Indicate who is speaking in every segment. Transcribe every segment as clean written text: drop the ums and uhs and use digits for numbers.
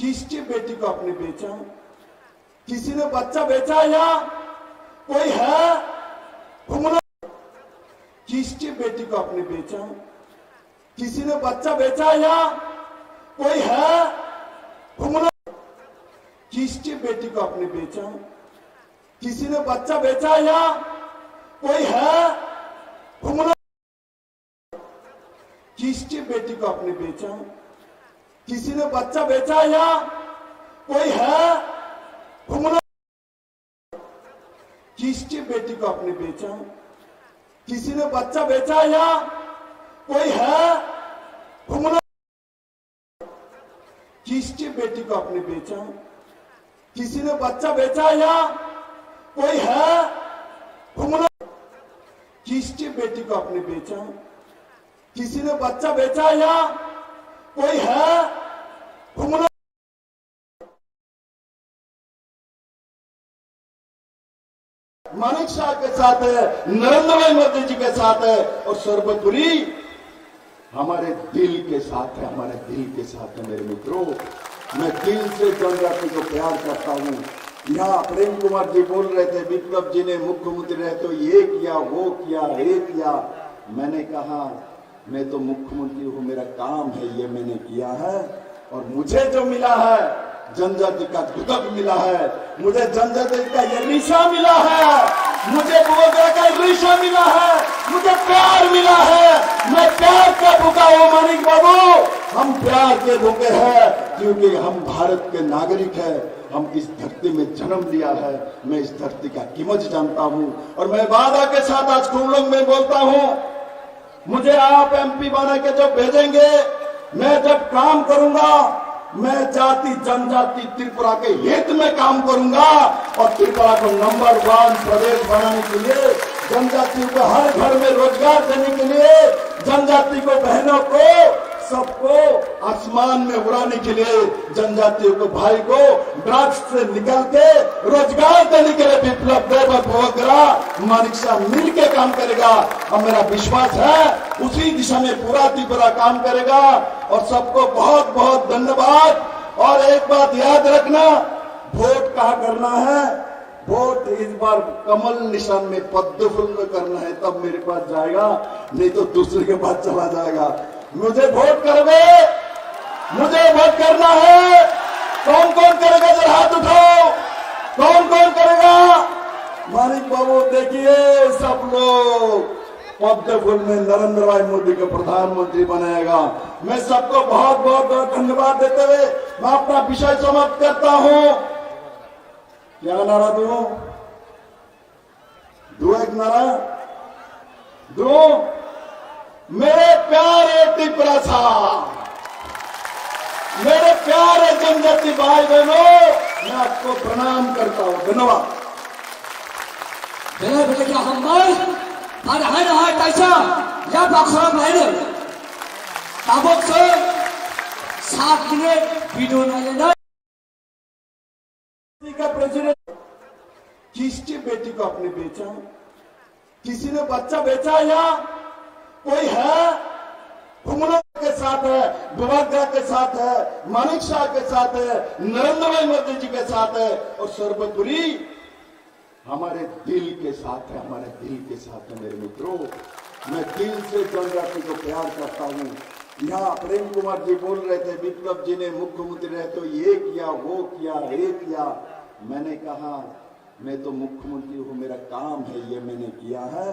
Speaker 1: किसकी बेटी को आपने बेचा? किसी ने बच्चा बेचा या कोई है घुमना? किसकी बेटी को आपने बेचा? किसी ने बच्चा बेचा या कोई है घुमना? किसकी बेटी को आपने बेचा? किसी ने बच्चा बेचा या कोई है घुमना? किसकी बेटी को आपने बेचा? किसी ने बच्चा बेचा या कोई है घुमना? किसकी बेटी को आपने बेचा? किसी ने बच्चा बेचा या कोई है घुमना? किसकी बेटी को आपने बेचा? किसी ने बच्चा बेचा या कोई है घुमना? किसकी बेटी को आपने बेचा? किसी ने बच्चा बेचा या कोई है घुमना? मानिक शाह के साथ है, नरेंद्र भाई मोदी जी के साथ है और सर्वोपरि हमारे दिल के साथ है, हमारे दिल के साथ है। मेरे मित्रों, मैं दिल से जनजाति को प्यार करता हूँ। यहाँ प्रेम कुमार जी बोल रहे थे, विप्लव जी ने मुख्यमंत्री रहे तो ये किया, वो किया, ये किया। मैंने कहा मैं तो मुख्यमंत्री हूँ, मेरा काम है, ये मैंने किया है। और मुझे जो मिला है जनजाति का दुदक मिला है, मुझे जनजाति का ये रिशा मिला है, मुझे बुआ का रिशा मिला है, मुझे प्यार मिला है। मैं प्यार का भूखा हूँ मानिक बाबू, हम प्यार के भूखे हैं क्योंकि हम भारत के नागरिक हैं। हम इस धरती में जन्म लिया है, मैं इस धरती का कीमत जानता हूँ। और मैं वादा के साथ आज कुंडलों में बोलता हूँ, मुझे आप एमपी बना के जब भेजेंगे, मैं जब काम करूंगा, मैं जाति जनजाति त्रिपुरा के हित में काम करूंगा और त्रिपुरा को नंबर 1 प्रदेश बनाने के लिए, जनजातियों को हर घर में रोजगार देने के लिए, जनजाति को बहनों को सबको आसमान में उड़ाने के लिए, जनजातियों को भाई को ड्रग्स से निकल के रोजगार देने के लिए विप्लव देव और मानिक शाह मिल के काम करेगा। और मेरा विश्वास है उसी दिशा में पूरा त्रिपुरा काम करेगा। और सबको बहुत बहुत धन्यवाद। और एक बात याद रखना, वोट कहाँ करना है? वोट इस बार कमल निशान में, पद्म फूल में करना है, तब मेरे पास जाएगा, नहीं तो दूसरे के पास चला जाएगा। मुझे वोट करोगे? मुझे वोट करना है। कौन कौन करेगा? जरा हाथ उठाओ। कौन कौन करेगा? मानिक बाबू देखिए, सब लोग पद्म फूल में नरेंद्र भाई मोदी को प्रधानमंत्री बनाएगा। मैं सबको बहुत बहुत धन्यवाद देते हुए मैं अपना विषय समाप्त करता हूं। क्या नारा दूं? दो एक नारा दो। मेरे प्यारे त्रिपुरा साहब, मेरे प्यारे जनजाति भाई बहनों, मैं आपको प्रणाम करता हूं। धन्यवाद। प्रेसिडेंट, किसकी बेटी को आपने बेचा? किसी ने बच्चा बेचा या कोई है घुमना के साथ है, बुवाग्रा के साथ है, मानिक शाह के साथ है, नरेंद्र भाई मोदी जी के साथ है और सर्वोपरि हमारे दिल के साथ है, हमारे दिल के साथ है। मेरे मित्रों, मैं दिल से जनजाति को प्यार करता हूँ। यहाँ प्रेम कुमार जी बोल रहे थे, विप्लव जी ने मुख्यमंत्री रहे तो ये किया, वो किया, ये किया। मैंने कहा मैं तो मुख्यमंत्री हूँ, मेरा काम है, ये मैंने किया है।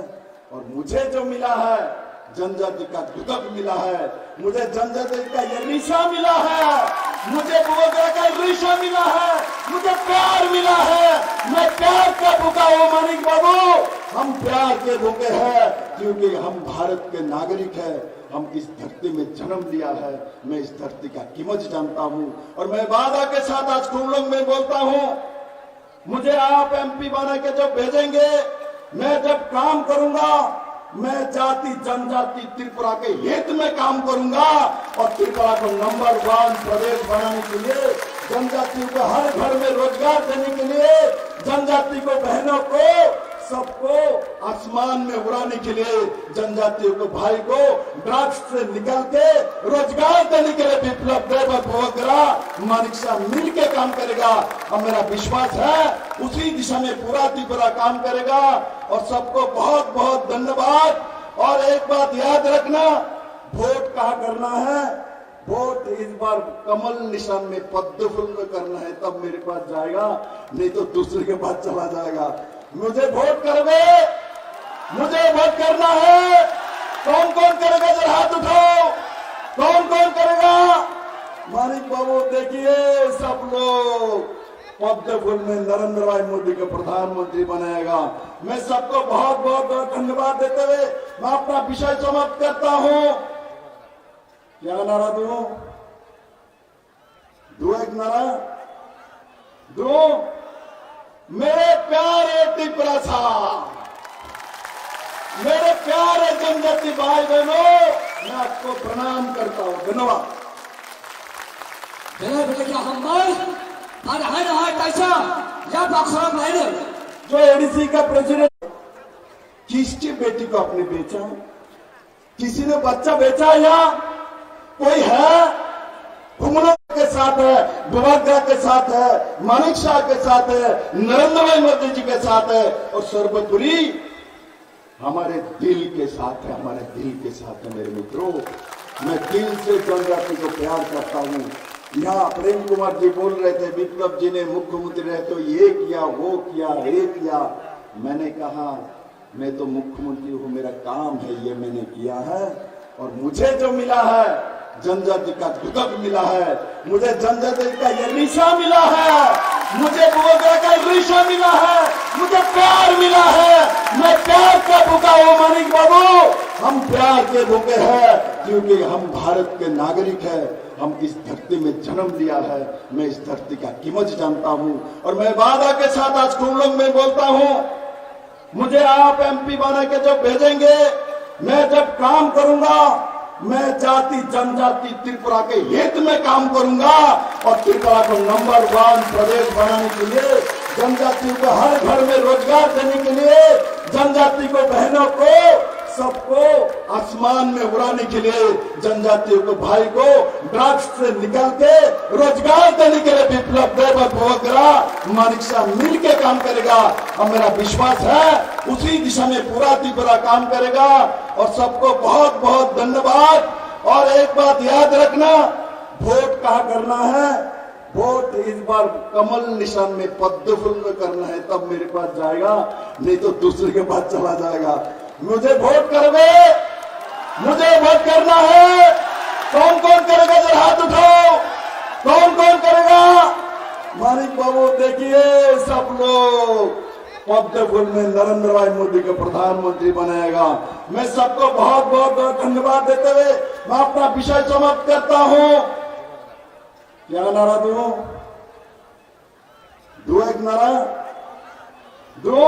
Speaker 1: और मुझे जो मिला है जनजाति का दुदक मिला है, मुझे जनजाति का ये रिशा मिला है, मुझे बुआ का रिशा मिला है, मुझे प्यार मिला है। मैं प्यार का भूखा हूँ मानिक बाबू, हम प्यार के भूखे हैं क्योंकि हम भारत के नागरिक हैं। हम इस धरती में जन्म लिया है, मैं इस धरती का कीमत जानता हूँ। और मैं वादा के साथ आज कुंडलों में बोलता हूँ, मुझे आप एमपी बना के जब भेजेंगे, मैं जब काम करूंगा, मैं जाति जनजाति त्रिपुरा के हित में काम करूंगा और त्रिपुरा को नंबर 1 प्रदेश बनाने के लिए, जनजातियों को हर घर में रोजगार देने के लिए, जनजाति को बहनों को सबको आसमान में उड़ाने के लिए, जनजातियों को भाई को ड्रग्स से निकल के रोजगार देने के लिए विप्लव देव वगैरह मानिक शाह मिल के काम करेगा। और मेरा विश्वास है उसी दिशा में पूरा त्रिपुरा काम करेगा। और सबको बहुत बहुत धन्यवाद। और एक बात याद रखना, वोट कहाँ करना है? वोट इस बार कमल निशान में पद्म फूल में करना है, तब मेरे पास जाएगा, नहीं तो दूसरे के पास चला जाएगा। मुझे वोट करोगे? मुझे वोट करना है। कौन कौन करेगा? जरा हाथ उठाओ। कौन कौन करेगा? मानिक बाबू देखिए, सब लोग पद्म फूल में नरेंद्र भाई मोदी को प्रधानमंत्री बनाएगा। मैं सबको बहुत बहुत बहुत धन्यवाद देते हुए मैं अपना विषय समाप्त करता हूं। क्या नारा दूं? दो एक नारा दो। मेरे प्यारे त्रिपुरा साहब, मेरे प्यारे जनजाति भाई बहनों, मैं आपको प्रणाम करता हूं। धन्यवाद। जो एडीसी का प्रेसिडेंट, किसकी बेटी को आपने बेचा? किसी ने बच्चा बेचा या कोई है? हुमला के साथ है, बवाग्रा के साथ है, मानिक शाह के साथ है, नरेंद्र भाई मोदी जी के साथ है, और सर्वोपरि हमारे दिल के साथ है, हमारे दिल के साथ है। मेरे मित्रों, मैं दिल से जनजाति को प्यार करता हूं। यहाँ प्रेम कुमार जी बोल रहे थे, विप्लव जी ने मुख्यमंत्री रहे तो ये किया, वो किया, ये किया। मैंने कहा मैं तो मुख्यमंत्री हूं, मेरा काम है, ये मैंने किया है। और मुझे जो मिला है, जनजाति का दुदक मिला है, मुझे जनजाति का ये रिशा मिला है, मुझे बवाग्रा का रिशा मिला है, मुझे प्यार मिला है। मैं प्यार का भूखा हूं मानिक बाबू। हम प्यार के भूखे हैं क्योंकि हम भारत के नागरिक हैं। हम इस धरती में जन्म लिया है। मैं इस धरती का कीमत जानता हूं। और मैं वादा के साथ आज कुंडलों में बोलता हूं, मुझे आप एमपी बना के जब भेजेंगे, मैं जब काम करूंगा, मैं जाति जनजाति त्रिपुरा के हित में काम करूंगा। और त्रिपुरा को नंबर 1 प्रदेश बनाने के लिए, जनजातियों को हर घर में रोजगार देने के लिए, जनजाति को बहनों को सबको आसमान में उड़ाने के लिए, जनजातियों को भाई को ड्रग्स से निकल के रोजगार देने के लिए विप्लव देव वगैरह मानिक शाह मिल के काम करेगा। और मेरा विश्वास है उसी दिशा में पूरा त्रिपुरा काम करेगा। और सबको बहुत बहुत धन्यवाद। और एक बात याद रखना, वोट कहाँ करना है? वोट इस बार कमल निशान में पद्म फूल में करना है, तब मेरे पास जाएगा, नहीं तो दूसरे के पास चला जाएगा। मुझे वोट करोगे? मुझे वोट करना है। कौन कौन करेगा? जरा हाथ उठाओ। कौन कौन करेगा? मानिक बाबू देखिए, सब लोग पद्म फूल में नरेंद्र भाई मोदी को प्रधानमंत्री बनाएगा। मैं सबको बहुत बहुत बहुत धन्यवाद देते हुए मैं अपना विषय समाप्त करता हूं। क्या नारा दूं? दो एक नारा दो।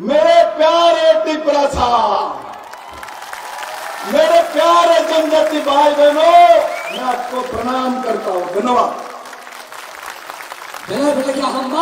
Speaker 1: मेरे प्यारे त्रिपुरा साहब, मेरे प्यारे जनजाति भाई बहनों, मैं आपको प्रणाम करता हूं। धन्यवाद।
Speaker 2: बेटा क्या हम